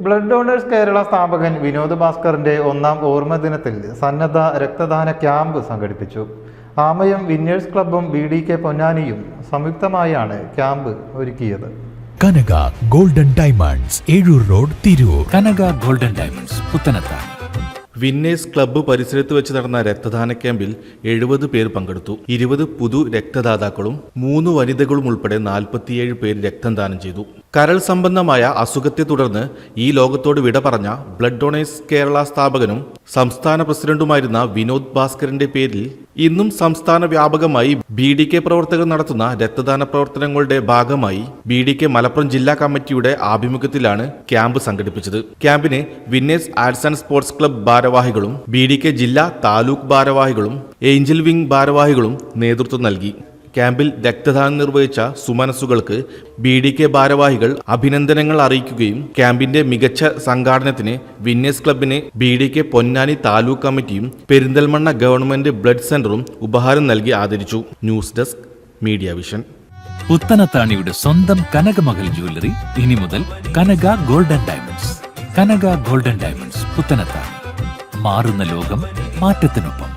Blood donors Kerala സ്ഥാപകൻ വിനോദ് ഭാസ്കറിന്റെ ഒന്നാം ഓർമ്മ ദിനത്തിൽ സന്നദ്ധ രക്തദാന ക്യാമ്പ് സംഘടിപ്പിച്ചു. ആമയം വിന്നേഴ്സ് ക്ലബ്ബും BDK പൊന്നാനിയും സംയുക്തമായാണ് ക്യാമ്പ് ഒരുക്കിയത്. Kanaka golden diamonds, Ezhur road, Tirur. Kanaka golden diamonds, Puthanathani. Winners club പരിസരത്ത് വെച്ച് നടന്ന രക്തദാന ക്യാമ്പിൽ 70 പേർ പങ്കെടുത്തു. 20 പുതു രക്തദാതാക്കളും 3 വനിതകളും ഉൾപ്പെടെ 47 പേര് രക്തം ദാനം ചെയ്തു. കരൾ സംബന്ധമായ അസുഖത്തെ തുടർന്ന് ഈ ലോകത്തോട് വിട പറഞ്ഞ ബ്ലഡ് ഡൊണേഴ്സ് കേരള സ്ഥാപകനും സംസ്ഥാന പ്രസിഡന്റുമായിരുന്ന വിനോദ് ഭാസ്കറിന്റെ പേരിൽ ഇന്നും സംസ്ഥാന വ്യാപകമായി BDK പ്രവർത്തകർ നടത്തുന്ന രക്തദാന പ്രവർത്തനങ്ങളുടെ ഭാഗമായി BDK മലപ്പുറം ജില്ലാ കമ്മിറ്റിയുടെ ആഭിമുഖ്യത്തിലാണ് ക്യാമ്പ് സംഘടിപ്പിച്ചത്. ക്യാമ്പിന് winners arts and sports club ഭാരവാഹികളും BDK ജില്ലാ താലൂക്ക് ഭാരവാഹികളും ഏഞ്ചൽ വിംഗ് ഭാരവാഹികളും നേതൃത്വം നൽകി. ക്യാമ്പിൽ രക്തദാനം നിർവഹിച്ച സുമനസ്സുകൾക്ക് BDK ഭാരവാഹികൾ അഭിനന്ദനങ്ങൾ അറിയിക്കുകയും ക്യാമ്പിന്റെ മികച്ച സംഘാടനത്തിന് വിന്നേഴ്സ് ക്ലബിന് BDK പൊന്നാനി താലൂക്ക് കമ്മിറ്റിയും പെരിന്തൽമണ്ണ ഗവൺമെന്റ് ബ്ലഡ് സെന്ററും ഉപഹാരം നൽകി ആദരിച്ചു. News desk media vision. പുത്തനത്താണിയുടെ സ്വന്തം കനകമകൽ ജ്വല്ലറി ഇനി മുതൽ Kanaka golden diamonds. Kanaka golden diamonds, Puthanathani. മാറുന്ന ലോകം, മാറ്റത്തിനൊപ്പം.